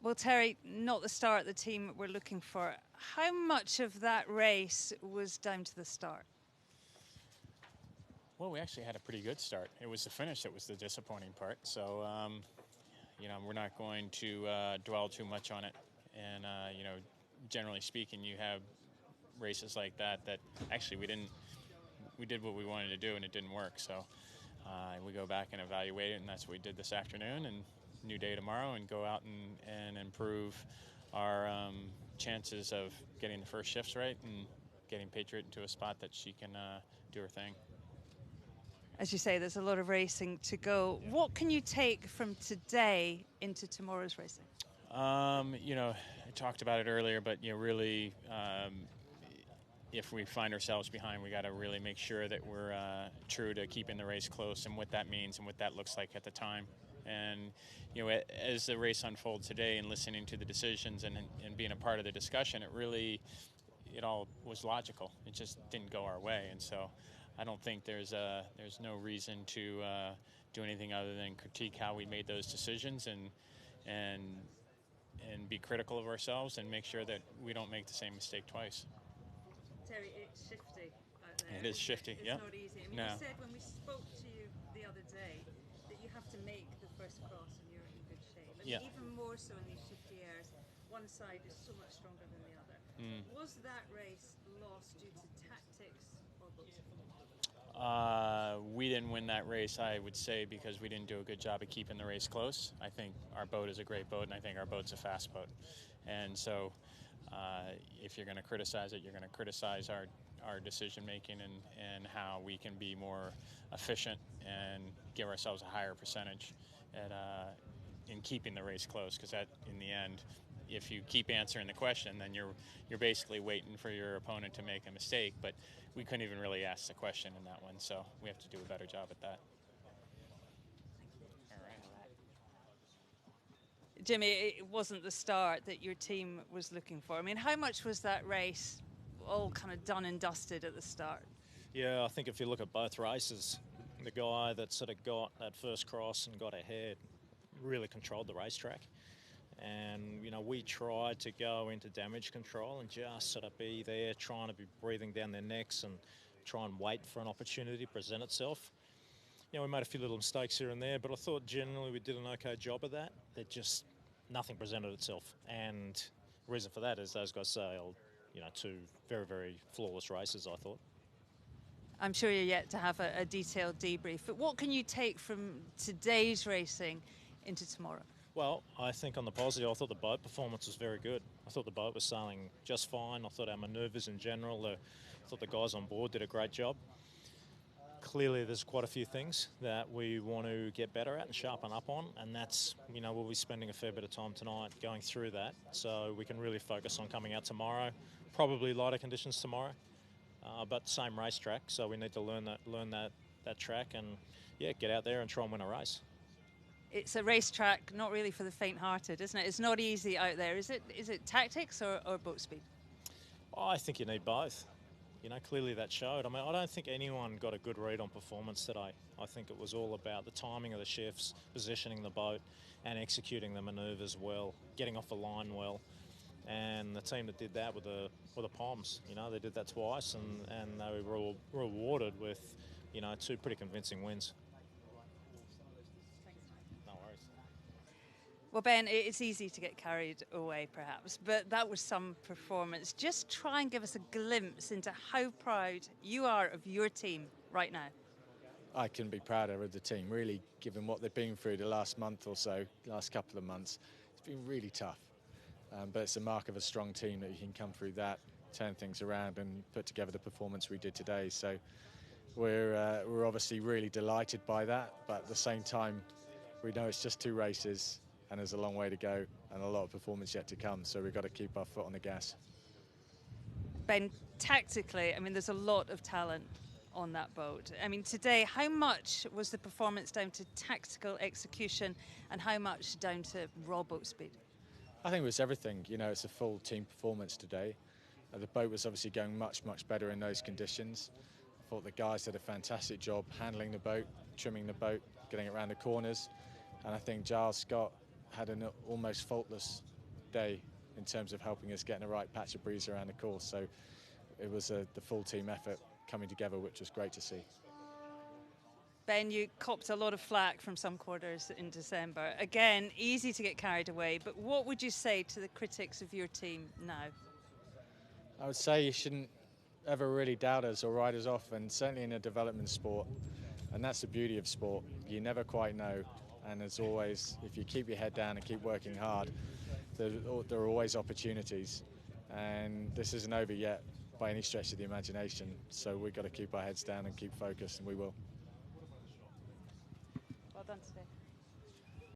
Well, Terry, not the start the team were looking for. How much of that race was down to the start? Well, we actually had a pretty good start. It was the finish that was the disappointing part. So, we're not going to dwell too much on it. And, generally speaking, you have races like that actually we did what we wanted to do and it didn't work. So we go back and evaluate it, and that's what we did this afternoon, and new day tomorrow, and go out and improve our chances of getting the first shifts right and getting Patriot into a spot that she can do her thing. As you say, there's a lot of racing to go. Yeah. What can you take from today into tomorrow's racing? I talked about it earlier, but really, if we find ourselves behind, we got to really make sure that we're true to keeping the race close and what that means and what that looks like at the time. And as the race unfolds today and listening to the decisions and being a part of the discussion, it all was logical. It just didn't go our way, and so I don't think there's no reason to do anything other than critique how we made those decisions and be critical of ourselves and make sure that we don't make the same mistake twice. Terry, it's shifty out there. It is shifty, It's yeah. not easy. No. You said when we spoke to you the other day that you have to make the first cross and you're in good shape. Yeah. Even more so in these shifty airs, one side is so much stronger than the other. Was that race lost due to tactics or both? We didn't win that race, I would say, because we didn't do a good job of keeping the race close. I think our boat is a great boat, and I think our boat's a fast boat. And so if you're going to criticize it, you're going to criticize our decision-making and how we can be more efficient and give ourselves a higher percentage in keeping the race close, because that, in the end, if you keep answering the question, then you're basically waiting for your opponent to make a mistake. But we couldn't even really ask the question in that one, so we have to do a better job at that. All right. Jimmy, it wasn't the start that your team was looking for. I mean, how much was that race all kind of done and dusted at the start? Yeah, I think if you look at both races, the guy that sort of got that first cross and got ahead really controlled the racetrack. And, we tried to go into damage control and just sort of be there, trying to be breathing down their necks and try and wait for an opportunity to present itself. We made a few little mistakes here and there, but I thought generally we did an okay job of that. That just nothing presented itself. And the reason for that is those guys sailed, two very, very flawless races, I thought. I'm sure you're yet to have a detailed debrief, but what can you take from today's racing into tomorrow? Well, I think on the positive, I thought the boat performance was very good. I thought the boat was sailing just fine. I thought our manoeuvres in general, I thought the guys on board did a great job. Clearly, there's quite a few things that we want to get better at and sharpen up on, and that's, we'll be spending a fair bit of time tonight going through that, so we can really focus on coming out tomorrow. Probably lighter conditions tomorrow, but same racetrack, so we need to learn that track and, get out there and try and win a race. It's a racetrack not really for the faint-hearted, isn't it? It's not easy out there. Is it tactics or boat speed? I think you need both. Clearly that showed. I mean, I don't think anyone got a good read on performance today. I think it was all about the timing of the shifts, positioning the boat and executing the manoeuvres well, getting off the line well. And the team that did that were the Poms. They did that twice and they were rewarded with, two pretty convincing wins. Well, Ben, it's easy to get carried away, perhaps, but that was some performance. Just try and give us a glimpse into how proud you are of your team right now. I couldn't be prouder of the team, really, given what they've been through the last month or so, last couple of months. It's been really tough, but it's a mark of a strong team that you can come through that, turn things around and put together the performance we did today. So we're obviously really delighted by that, but at the same time, we know it's just two races, and there's a long way to go and a lot of performance yet to come, so we've got to keep our foot on the gas. Ben, tactically, I mean, there's a lot of talent on that boat. I mean, today, how much was the performance down to tactical execution and how much down to raw boat speed? I think it was everything. It's a full team performance today. The boat was obviously going much, much better in those conditions. I thought the guys did a fantastic job handling the boat, trimming the boat, getting it around the corners. And I think Giles Scott had an almost faultless day in terms of helping us get in the right patch of breeze around the course. So it was the full team effort coming together, which was great to see. Ben, you copped a lot of flack from some quarters in December. Again, easy to get carried away, but what would you say to the critics of your team now? I would say you shouldn't ever really doubt us or write us off, and certainly in a development sport. And that's the beauty of sport. You never quite know. And as always, if you keep your head down and keep working hard, there are always opportunities. And this isn't over yet by any stretch of the imagination. So we've got to keep our heads down and keep focused, and we will. Well done today.